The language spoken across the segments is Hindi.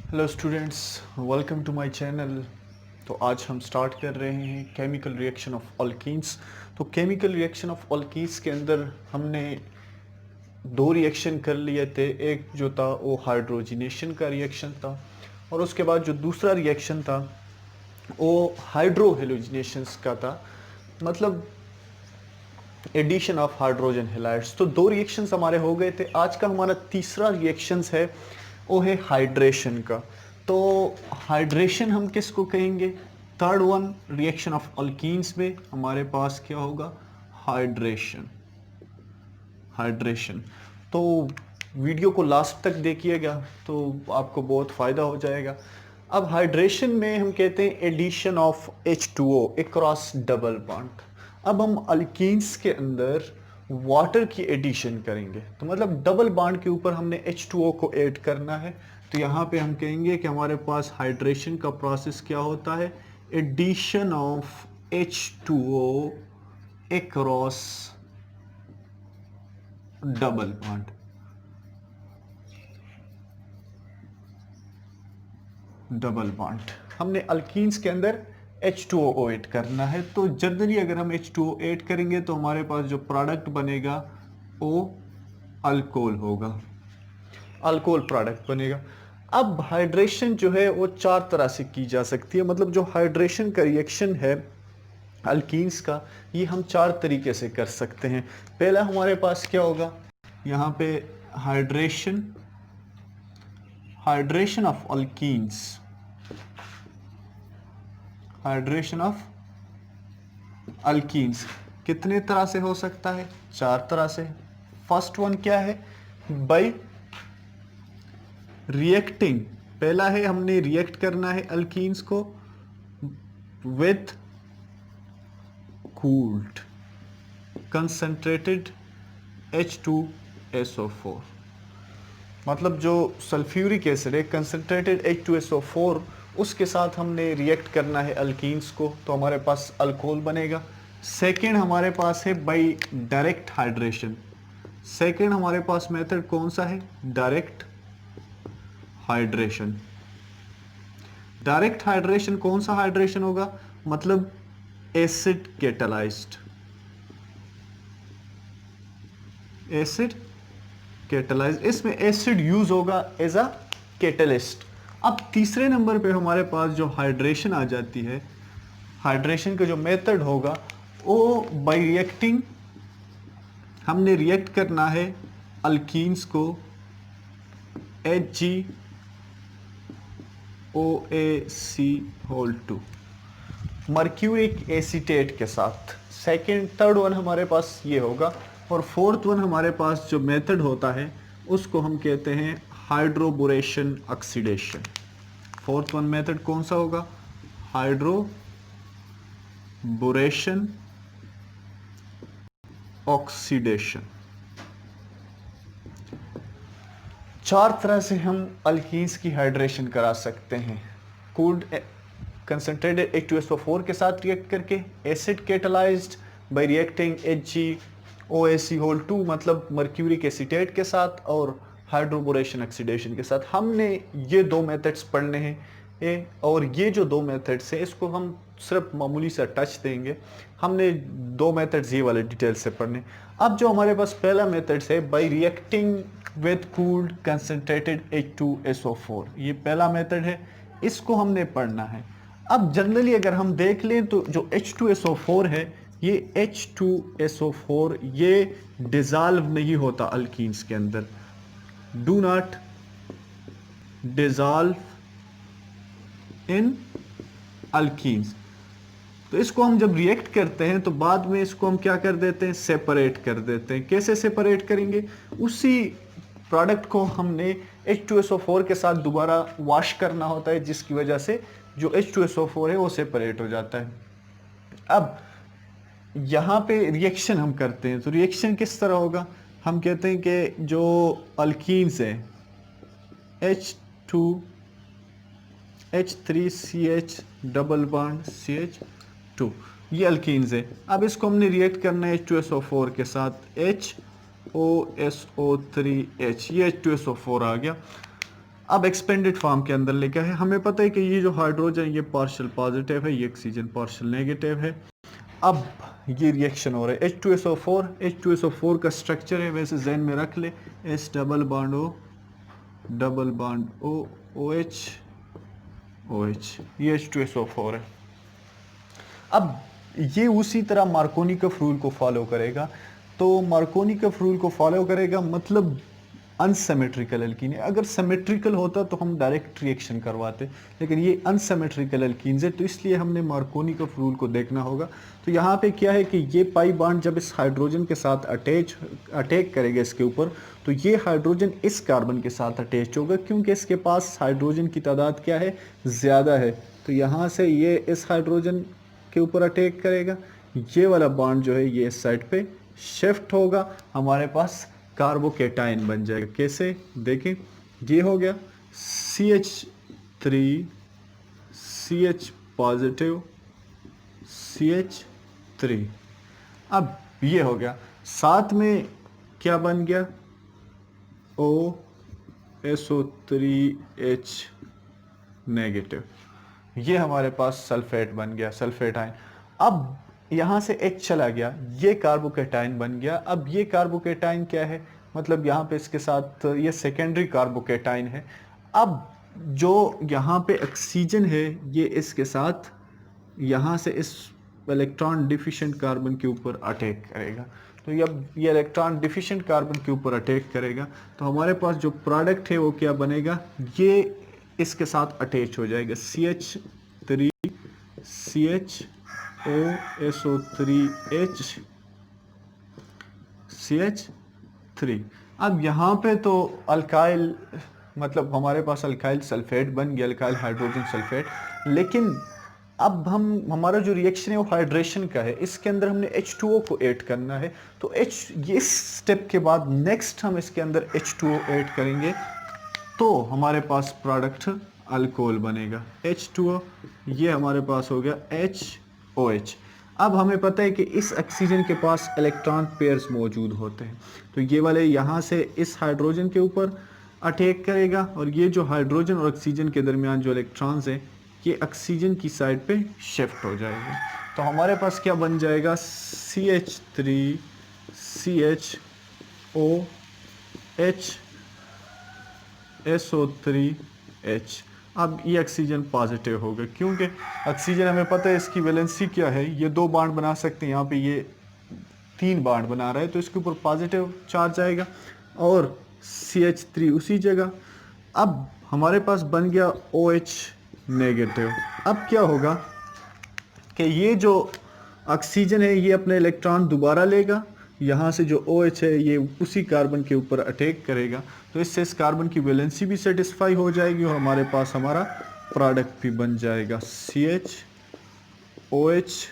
Hello students, welcome to my channel. तो आज हम स्टार्ट कर रहे हैं केमिकल रिएक्शन ऑफ अल्कीन्स। तो केमिकल रिएक्शन ऑफ अल्कीन्स के अंदर हमने दो रिएक्शन कर लिए थे। एक जो था वो हाइड्रोजिनेशन का रिएक्शन था, और उसके बाद जो दूसरा रिएक्शन था वो हाइड्रो हेलोजिनेशंस का था, मतलब एडिशन ऑफ हाइड्रोजन हेलाइड्स। तो दो रिएक्शंस हमारे हो गए थे। आज का हमारा तीसरा रिएक्शंस है वो है हाइड्रेशन का। तो हाइड्रेशन हम किसको कहेंगे? Third one reaction of alkenes में हमारे पास क्या होगा? हाइड्रेशन। हाइड्रेशन। तो वीडियो को लास्ट तक देखिएगा तो आपको बहुत फ़ायदा हो जाएगा। अब हाइड्रेशन में हम कहते हैं addition of H2O across double bond. अब हम अल्कीन्स के अंदर वाटर की एडिशन करेंगे, तो मतलब डबल बॉन्ड के ऊपर हमने H2O को ऐड करना है। तो यहाँ पे हम कहेंगे कि हमारे पास हाइड्रेशन का प्रोसेस क्या होता है? Addition of H2O across double bond. Double bond हमने अल्कीन्स के अंदर H2O ऐड करना है। तो जनरली अगर हम H2O ऐड करेंगे तो हमारे पास जो प्रोडक्ट बनेगा वो अल्कोहल होगा, अल्कोहल प्रोडक्ट बनेगा। अब हाइड्रेशन जो है वो चार तरह से की जा सकती है, मतलब जो हाइड्रेशन का रिएक्शन है अल्कीन्स का, ये हम चार तरीके से कर सकते हैं। पहला हमारे पास क्या होगा? यहाँ पे hydration hydration of alkenes. Hydration of alkenes कितने तरह से हो सकता है? चार तरह से। फर्स्ट वन क्या है? Bye reacting. पहला है हमने रिएक्ट करना है अल्कीन्स को विथ कूल्ड कंसंट्रेटेड H2SO4। मतलब जो सल्फ्यूरिक एसिड है कंसंट्रेटेड H2SO4, उसके साथ हमने रिएक्ट करना है अल्कीन्स को, तो हमारे पास अल्कोहल बनेगा। सेकेंड हमारे पास है बाय डायरेक्ट हाइड्रेशन। सेकेंड हमारे पास मेथड कौन सा है? Direct hydration. डायरेक्ट हाइड्रेशन कौन सा हाइड्रेशन होगा? मतलब एसिड कैटालाइज्ड। एसिड कैटालाइज, इसमें एसिड यूज होगा एज अ कैटलिस्ट। अब तीसरे नंबर पे हमारे पास जो हाइड्रेशन आ जाती है, हाइड्रेशन का जो मेथड होगा वो बाय रिएक्टिंग। हमने रिएक्ट करना है अल्कीन्स को HgOAc2 मर्क्यूरिक एसीटेट के साथ। सेकेंड थर्ड वन हमारे पास ये होगा। और फोर्थ वन हमारे पास जो मेथड होता है उसको हम कहते हैं hydroboration oxidation. Fourth one method कौन सा होगा? Hydroboration oxidation. चार तरह से हम अल्कीन्स की हाइड्रेशन करा सकते हैं। कूल्ड कंसंट्रेटेड H2SO4 के साथ रिएक्ट करके, acid catalysed bye reacting HgOAc2 मतलब मर्क्यूरिक एसीटेट के साथ, और हाइड्रोबोरेशन ऑक्सीडेशन के साथ। हमने ये दो मेथड्स पढ़ने हैं और ये जो दो मेथड्स हैं इसको हम सिर्फ मामूली सा टच देंगे। हमने दो मेथड्स ये वाले डिटेल से पढ़ने। अब जो हमारे पास पहला मेथड्स है bye reacting with cooled concentrated H2SO4, ये पहला मेथड है, इसको हमने पढ़ना है। अब जनरली अगर हम देख लें तो जो H2SO4 है, ये H2SO4 ये डिजॉल्व नहीं होता अल्कीन्स के अंदर। Do not dissolve in alkenes. तो इसको हम जब रिएक्ट करते हैं तो बाद में इसको हम क्या कर देते हैं? सेपरेट कर देते हैं। कैसे सेपरेट करेंगे? उसी प्रोडक्ट को हमने H2SO4 के साथ दोबारा वॉश करना होता है, जिसकी वजह से जो H2SO4 है वो सेपरेट हो जाता है। अब यहाँ पे रिएक्शन हम करते हैं, तो रिएक्शन किस तरह होगा? हम कहते हैं कि जो अल्कीन्स है H3CH डबल बॉन्ड CH2, ये अल्कीन्स है। अब इसको हमने रिएक्ट करना है H2SO4 के साथ, HOSO3H, ये H2SO4 आ गया। अब एक्सपेंडेड फॉर्म के अंदर लेके है, हमें पता है कि ये जो हाइड्रोजन ये पार्शियल पॉजिटिव है, ये ऑक्सीजन पार्शियल नेगेटिव है। अब ये रिएक्शन हो रहा है H2SO4, H2SO4 का स्ट्रक्चर है वैसे जहन में रख ले, H double bond O double bond O OH OH, ये H2SO4 है। अब ये उसी तरह मार्कोनी का रूल को फॉलो करेगा। तो मार्कोनी का रूल को फॉलो करेगा मतलब अनसिमेट्रिकल एल्कीन है। अगर सिमेट्रिकल होता तो हम डायरेक्ट रिएक्शन करवाते, लेकिन ये अनसिमेट्रिकल एल्कीन्स है, तो इसलिए हमने मार्कोनी का रूल को देखना होगा। तो यहाँ पे क्या है कि ये पाई बॉन्ड जब इस हाइड्रोजन के साथ अटैक करेगा इसके ऊपर, तो ये हाइड्रोजन इस कार्बन के साथ अटैच होगा, क्योंकि इसके पास हाइड्रोजन की तादाद क्या है, ज़्यादा है। तो यहाँ से ये इस हाइड्रोजन के ऊपर अटैक करेगा, ये वाला बॉन्ड जो है ये इस साइड पे शिफ्ट होगा, हमारे पास कार्बोकेटाइन बन जाएगा। कैसे देखें, ये हो गया CH3 CH पॉजिटिव CH3। अब ये हो गया, साथ में क्या बन गया OSO3H नेगेटिव, ये हमारे पास सल्फेट बन गया, सल्फेट आयन। अब यहाँ से H चला गया, ये कार्बोकेटाइन बन गया। अब ये कार्बोकेटाइन क्या है, मतलब यहाँ पे इसके साथ ये सेकेंडरी कार्बोकेटाइन है। अब जो यहाँ पे ऑक्सीजन है ये इसके साथ यहाँ से इस इलेक्ट्रॉन डिफिशिएंट कार्बन के ऊपर अटैक करेगा। तो जब ये इलेक्ट्रॉन डिफिशिएंट कार्बन के ऊपर अटैक करेगा तो हमारे पास जो प्रोडक्ट है वो क्या बनेगा, ये इसके साथ अटैच हो जाएगा, CH3 CHOSO3H CH3। अब यहाँ पे तो अल्काइल, मतलब हमारे पास अल्काइल सल्फेट बन गया, अल्काइल हाइड्रोजन सल्फेट। लेकिन अब हमारा जो रिएक्शन है वो हाइड्रेशन का है, इसके अंदर हमने H2O को ऐड करना है। तो ये स्टेप के बाद नेक्स्ट हम इसके अंदर H2O ऐड करेंगे, तो हमारे पास प्रोडक्ट अल्कोहल बनेगा, H2O, ये हमारे पास हो गया HOH। अब हमें पता है कि इस ऑक्सीजन के पास इलेक्ट्रॉन पेयर्स मौजूद होते हैं, तो ये वाले यहाँ से इस हाइड्रोजन के ऊपर अटैक करेगा, और ये जो हाइड्रोजन और ऑक्सीजन के दरमियान जो इलेक्ट्रॉन्स हैं ये ऑक्सीजन की साइड पे शिफ्ट हो जाएगा। तो हमारे पास क्या बन जाएगा, CH3 CHOH SO3H। अब ये ऑक्सीजन पॉजिटिव होगा, क्योंकि ऑक्सीजन हमें पता है इसकी वैलेंसी क्या है, ये 2 बॉन्ड बना सकते हैं, यहाँ पे ये 3 बॉन्ड बना रहा है, तो इसके ऊपर पॉजिटिव चार्ज आएगा, और CH3 उसी जगह। अब हमारे पास बन गया OH नेगेटिव। अब क्या होगा कि ये जो ऑक्सीजन है ये अपने इलेक्ट्रॉन दोबारा लेगा, यहाँ से जो OH है ये उसी कार्बन के ऊपर अटैक करेगा, तो इससे इस कार्बन की वैलेंसी भी सेटिस्फाई हो जाएगी, और हमारे पास हमारा प्रोडक्ट भी बन जाएगा CHOH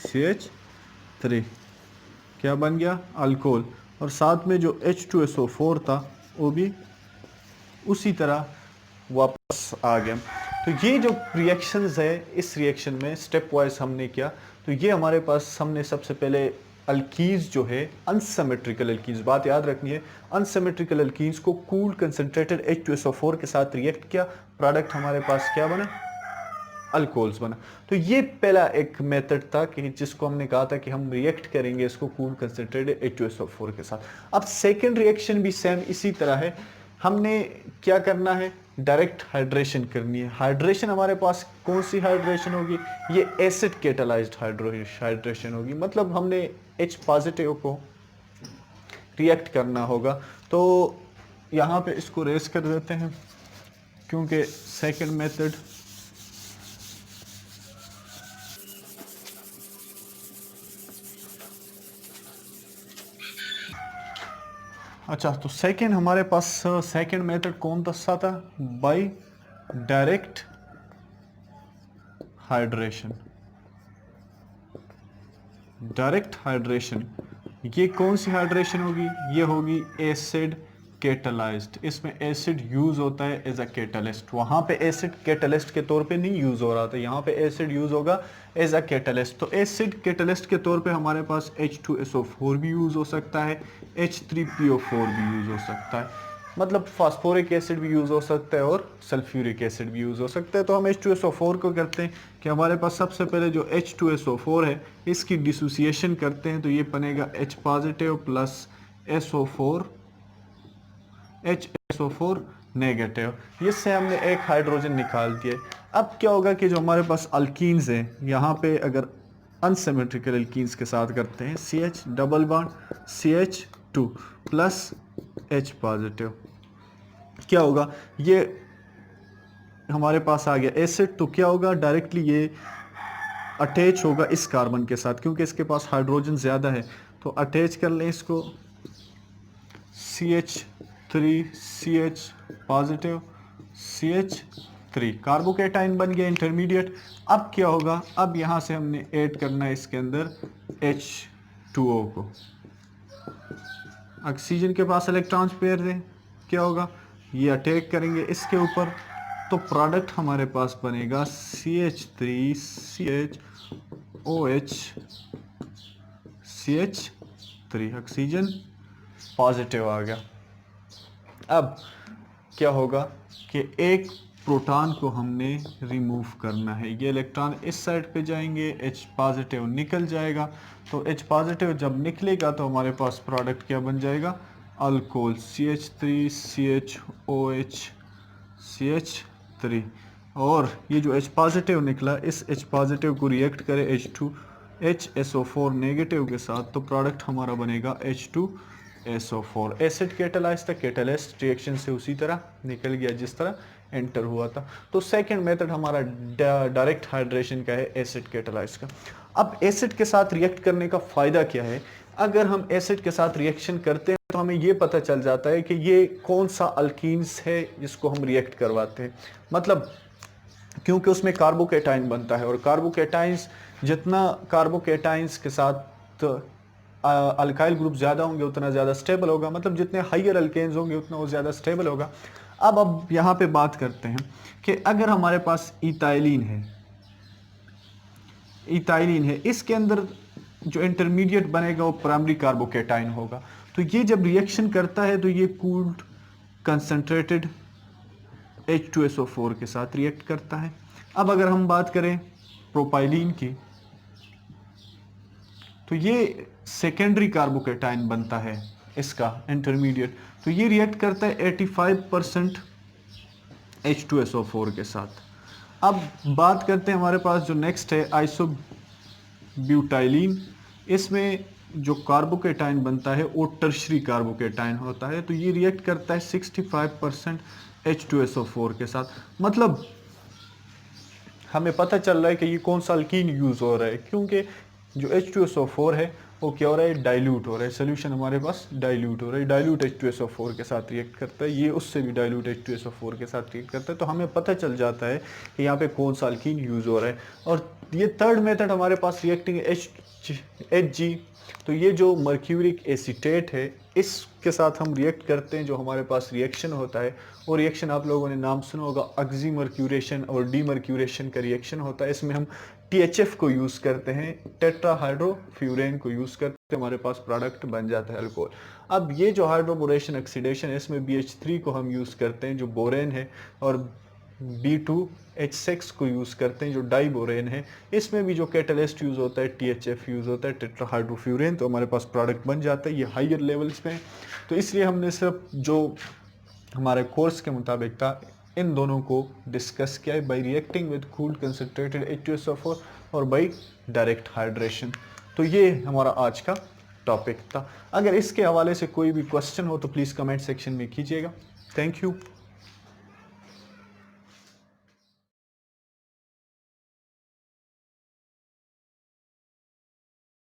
CH3, क्या बन गया, अल्कोहल। और साथ में जो H2SO4 था वो भी उसी तरह वापस आ गया। तो ये जो रिएक्शंस है, इस रिएक्शन में स्टेप वाइज हमने किया। तो ये हमारे पास, हमने सबसे पहले अल्कीन्स जो है अनसिमेट्रिकल अल्कीन्स, बात याद रखनी है, अनसिमेट्रिकल अल्कीन्स को कूल्ड कंसंट्रेटेड H2SO4 के साथ रिएक्ट किया, प्रोडक्ट हमारे पास क्या बना, अल्कोहल्स बना। तो ये पहला एक मेथड था कि जिसको हमने कहा था कि हम रिएक्ट करेंगे इसको कूल्ड कंसंट्रेटेड H2SO4 के साथ। अब सेकेंड रिएक्शन भी सेम इसी तरह है, हमने क्या करना है, डायरेक्ट हाइड्रेशन करनी है। हाइड्रेशन हमारे पास कौन सी हाइड्रेशन होगी, ये एसिड कैटालाइज्ड हाइड्रेशन होगी, मतलब हमने H पॉजिटिव को रिएक्ट करना होगा। तो यहाँ पे इसको रेस कर देते हैं, क्योंकि सेकंड मेथड अच्छा, तो सेकंड हमारे पास सेकंड मेथड कौन सा था, by direct hydration. Direct hydration, ये कौन सी हाइड्रेशन होगी, ये होगी एसिड कैटालाइज्ड। इसमें एसिड यूज होता है एज अ कैटलिस्ट, वहां पे एसिड कैटलिस्ट के तौर पे नहीं यूज हो रहा था, यहाँ पे एसिड यूज होगा एज अ कैटलिस्ट। तो एसिड कैटलिस्ट के तौर पे हमारे पास H2SO4 भी यूज हो सकता है, H3PO4 भी यूज हो सकता है। मतलब फास्फोरिक एसिड भी यूज़ हो सकता है और सल्फ्यूरिक एसिड भी यूज़ हो सकता है। तो हम H2SO4 को करते हैं कि हमारे पास सबसे पहले जो H2SO4 है इसकी डिसोसिएशन करते हैं, तो ये बनेगा H positive plus SO4 HSO4 negative. इससे हमने एक हाइड्रोजन निकाल दिया। अब क्या होगा कि जो हमारे पास अल्कीन्स हैं, यहाँ पे अगर अनसिमेट्रिकल अल्कीन्स के साथ करते हैं CH double bond CH2 plus H positive, क्या होगा, ये हमारे पास आ गया एसिड। तो क्या होगा, डायरेक्टली ये अटैच होगा इस कार्बन के साथ, क्योंकि इसके पास हाइड्रोजन ज़्यादा है। तो अटैच कर लें इसको, CH3 CH positive CH3, carbocation बन गया इंटरमीडिएट। अब क्या होगा, अब यहाँ से हमने ऐड करना है इसके अंदर H2O को। ऑक्सीजन के पास इलेक्ट्रॉन्स पेयर दें, क्या होगा, ये अटैक करेंगे इसके ऊपर, तो प्रोडक्ट हमारे पास बनेगा CH3 CHOH CH3, oxygen positive आ गया। अब क्या होगा कि एक प्रोटॉन को हमने रिमूव करना है, ये इलेक्ट्रॉन इस साइड पे जाएंगे, H पॉजिटिव निकल जाएगा। तो H पॉजिटिव जब निकलेगा तो हमारे पास प्रोडक्ट क्या बन जाएगा, अल्कोहल CH3 CHOH CH3। और ये जो H पॉजिटिव निकला, इस H पॉजिटिव को रिएक्ट करे HSO4 नेगेटिव के साथ, तो प्रोडक्ट हमारा बनेगा H2SO4। एसिड कैटालाइज था, कैटालिस्ट रिएक्शन से उसी तरह निकल गया जिस तरह एंटर हुआ था। तो सेकंड मेथड हमारा डायरेक्ट हाइड्रेशन का है, एसिड कैटालाइज का। अब एसिड के साथ रिएक्ट करने का फ़ायदा क्या है, अगर हम एसिड के साथ रिएक्शन करते हैं तो हमें ये पता चल जाता है कि ये कौन सा अल्कीन्स है जिसको हम रिएक्ट करवाते हैं। मतलब क्योंकि उसमें कार्बोकेटाइन बनता है, और कार्बोकेटाइंस, जितना कार्बोकेटाइंस के साथ अल्काइल ग्रुप ज़्यादा होंगे उतना ज़्यादा स्टेबल होगा, मतलब जितने हाइयर अल्केन्स होंगे उतना वो ज़्यादा स्टेबल होगा। अब यहाँ पे बात करते हैं कि अगर हमारे पास इथाइलिन है, इसके अंदर जो इंटरमीडिएट बनेगा वो प्राइमरी कार्बोकेटाइन होगा। तो ये जब रिएक्शन करता है तो ये कूल्ड कंसंट्रेटेड H2SO4 के साथ रिएक्ट करता है। अब अगर हम बात करें प्रोपाइलीन की, तो ये सेकेंडरी कार्बोकेटाइन बनता है इसका इंटरमीडिएट, तो ये रिएक्ट करता है 85% H2SO4 के साथ। अब बात करते हैं हमारे पास जो नेक्स्ट है आइसोब्यूटाइलिन, इसमें जो कार्बोकेटाइन बनता है वो टर्शरी कार्बोकेटाइन होता है, तो ये रिएक्ट करता है 65% H2SO4 के साथ। मतलब हमें पता चल रहा है कि ये कौन सा अल्कीन यूज़ हो रहा है, क्योंकि जो H2SO4 है वो क्या हो रहा है, डाइल्यूट हो रहा है। सोल्यूशन हमारे पास डाइल्यूट हो रहा है, डाइल्यूट H2SO4 के साथ रिएक्ट करता है, ये उससे भी डाइल्यूट H2SO4 के साथ रिएक्ट करता है। तो हमें पता चल जाता है कि यहाँ पे कौन सा अल्कीन यूज़ हो रहा है। और ये थर्ड मेथड हमारे पास रिएक्टिंग HG, तो ये जो मर्क्यूरिक एसीटेट है इसके साथ हम रिएक्ट करते हैं। जो हमारे पास रिएक्शन होता है वो रिएक्शन आप लोगों ने नाम सुना होगा, ऑक्सीमर्क्यूरेशन और डीमर्क्यूरेशन का रिएक्शन होता है। इसमें हम THF को यूज़ करते हैं, टेट्राहाइड्रोफ्यूरेन को यूज़ करते हैं, हमारे पास प्रोडक्ट बन जाता है अल्कोहल। अब ये जो हाइड्रोबोरेशन ऑक्सीडेशन है इसमें BH3 को हम यूज़ करते हैं जो बोरेन है, और B2H6 को यूज़ करते हैं जो डाइबोरेन है। इसमें भी जो कैटलिस्ट यूज़ होता है THF यूज़ होता है, टेट्राहाइड्रोफ्यूरेन, तो हमारे पास प्रोडक्ट बन जाता है। ये हाइयर लेवल्स पे है, तो इसलिए हमने सिर्फ जो हमारे कोर्स के मुताबिक था इन दोनों को डिस्कस किया है, by reacting with cooled concentrated H2SO4 और बाई डायरेक्ट हाइड्रेशन। तो ये हमारा आज का टॉपिक था। अगर इसके हवाले से कोई भी क्वेश्चन हो तो प्लीज़ कमेंट सेक्शन में कीजिएगा। Thank you.